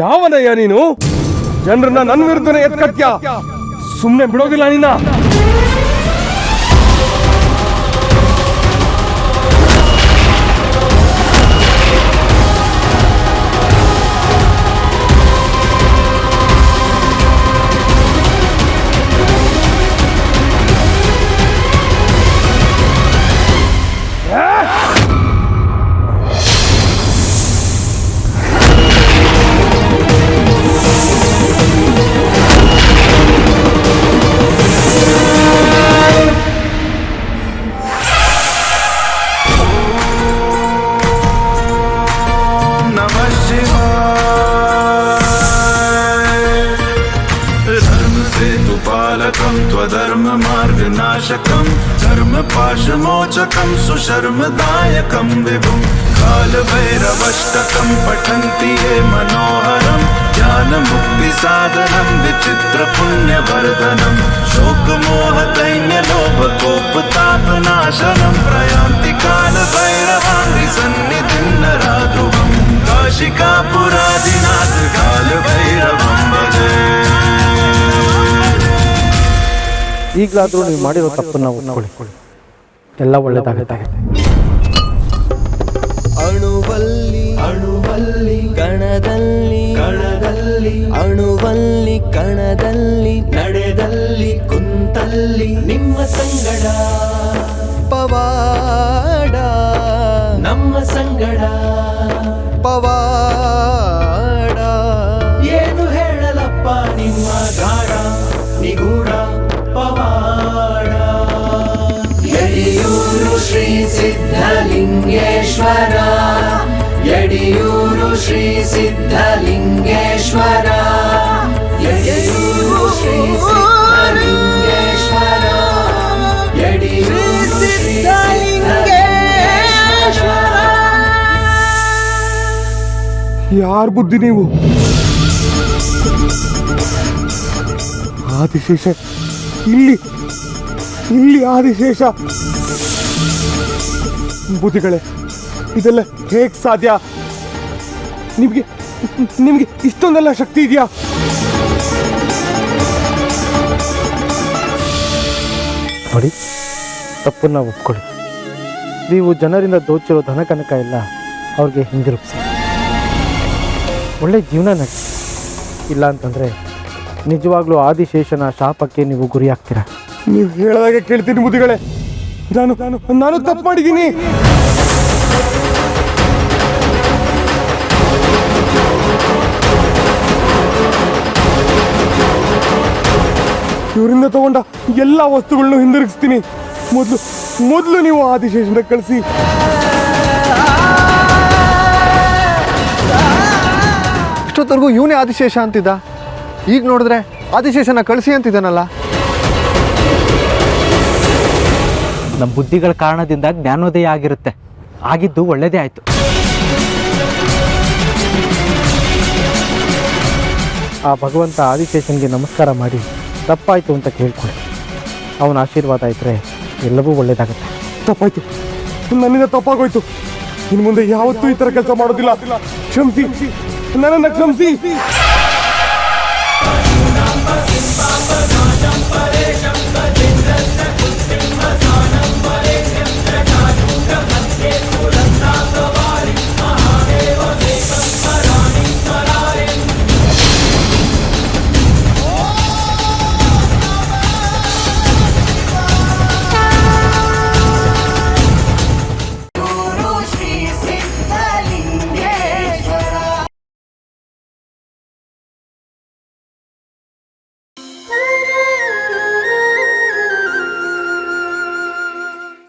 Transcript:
ಯಾವನಯ್ಯ ನೀನು? ಜನರನ್ನ ನನ್ನ ವಿರುದ್ಧನೇ ಎತ್ಕತ್ಯ. ಸುಮ್ಮನೆ ಬಿಡೋದಿಲ್ಲ ನಿನ್ನ. स्वधर्म मार्ग नाशकम धर्म पाशमोचकम सुशर्मदायकम विभुम काल भैरवष्टकम पठन्ति ये मनोहरम ज्ञान मुक्ति साधनम विचित्र पुण्य वर्धनम शोक मोह दैन्य लोभ कोप ताप नाशनम प्रयान्ति काल भैरवांगि सन्निधिं नराध्रुवम काशिकापुरादिनाथ काल भैरवं भजे. ಈಗಲಾದರೂ ನೀವು ಮಾಡಿರೋ ತಪ್ಪನ್ನು ಒಪ್ಕೊಳ್ಳಿ, ಎಲ್ಲ ಒಳ್ಳೆಯದಾಗುತ್ತೆ. ಅಣುವಲ್ಲಿ ಅಣುವಲ್ಲಿ ಕಣದಲ್ಲಿ ಕಣದಲ್ಲಿ ಅಣುವಲ್ಲಿ ಕಣದಲ್ಲಿ ನಡೆದಲ್ಲಿ ಕುಂತಲ್ಲಿ ನಿಮ್ಮ ಸಂಗಡ ಪವಾಡ, ನಮ್ಮ ಸಂಗಡ ಪವಾಡ. ಏನು ಹೇಳಲಪ್ಪ ನಿಮ್ಮ ಗಾಢ ನಿಗೂಢ ಪವಾಡ. ಯಡಿಯೂರು ಶ್ರೀ ಸಿದ್ಧಲಿಂಗೇಶ್ವರ, ಯಡಿಯೂರು ಶ್ರೀ ಸಿದ್ಧಲಿಂಗೇಶ್ವರ, ಯಡಿಯೂರು ಶ್ರೀ ಸಿದ್ಧಲಿಂಗೇಶ್ವರ, ಯಡಿಯೂರು ಶ್ರೀ ಸಿದ್ಧಲಿಂಗೇಶ್ವರ. ಯಾರ ಬುದ್ಧಿ ನೀವು? ಆದಿಶೇಷ ಇಲ್ಲಿ ಆದಿಶೇಷ. ಬುದ್ಧಿಗಳೇ, ಇದೆಲ್ಲ ಹೇಗ್ ಸಾಧ್ಯ? ನಿಮ್ಗೆ ಇಷ್ಟೊಂದೆಲ್ಲ ಶಕ್ತಿ ಇದೆಯಾ? ನೋಡಿ, ತಪ್ಪನ್ನ ಒಪ್ಕೊಳ್ಳಿ. ನೀವು ಜನರಿಂದ ದೋಚಿರೋ ಧನ ಕನಕ ಎಲ್ಲ ಅವ್ರಿಗೆ ಹಿಂದಿರುಗಿಸಿ ಒಳ್ಳೆ ಜೀವನ ನಡೆಸಿ. ಇಲ್ಲ ಅಂತಂದರೆ ನಿಜವಾಗ್ಲೂ ಆದಿಶೇಷನ ಶಾಪಕ್ಕೆ ನೀವು ಗುರಿ ಆಗ್ತೀರಾ. ನೀವು ಹೇಳದಾಗೆ ಕೇಳ್ತೀನಿ ಬುದ್ಧಿಗಳೇ. ನಾನು ತಪ್ಪು ಮಾಡಿದ್ದೀನಿ. ಇವರಿಂದ ತಗೊಂಡ ಎಲ್ಲ ವಸ್ತುಗಳನ್ನೂ ಹಿಂದಿರುಗಿಸ್ತೀನಿ. ಮೊದಲು ನೀವು ಆದಿಶೇಷನ ಕಳಿಸಿ. ಇಷ್ಟೊತ್ತವರೆಗೂ ಇವನೇ ಆದಿಶೇಷ ಅಂತಿದ್ದ, ಈಗ ನೋಡಿದ್ರೆ ಆದಿಶೇಷನ ಕಳಿಸಿ ಅಂತಿದ್ದಾನಲ್ಲ. ನಮ್ಮ ಬುದ್ಧಿಗಳ ಕಾರಣದಿಂದ ಜ್ಞಾನೋದಯ ಆಗಿರುತ್ತೆ. ಆಗಿದ್ದು ಒಳ್ಳೆಯದೇ ಆಯಿತು. ಆ ಭಗವಂತ ಆದಿಶೇಷನಿಗೆ ನಮಸ್ಕಾರ ಮಾಡಿ ತಪ್ಪಾಯಿತು ಅಂತ ಕೇಳ್ಕೊಳ್ಳಿ. ಅವನ ಆಶೀರ್ವಾದ ಇದ್ದರೆ ಎಲ್ಲವೂ ಒಳ್ಳೆಯದಾಗುತ್ತೆ. ತಪ್ಪಾಯ್ತು, ನನ್ನಿಂದ ತಪ್ಪಾಗೋಯ್ತು. ಇನ್ನು ಮುಂದೆ ಯಾವತ್ತೂ ಈ ಥರ ಕೆಲಸ ಮಾಡೋದಿಲ್ಲ. ಕ್ಷಮಿಸಿ, ನನ್ನನ್ನು ಕ್ಷಮಿಸಿ.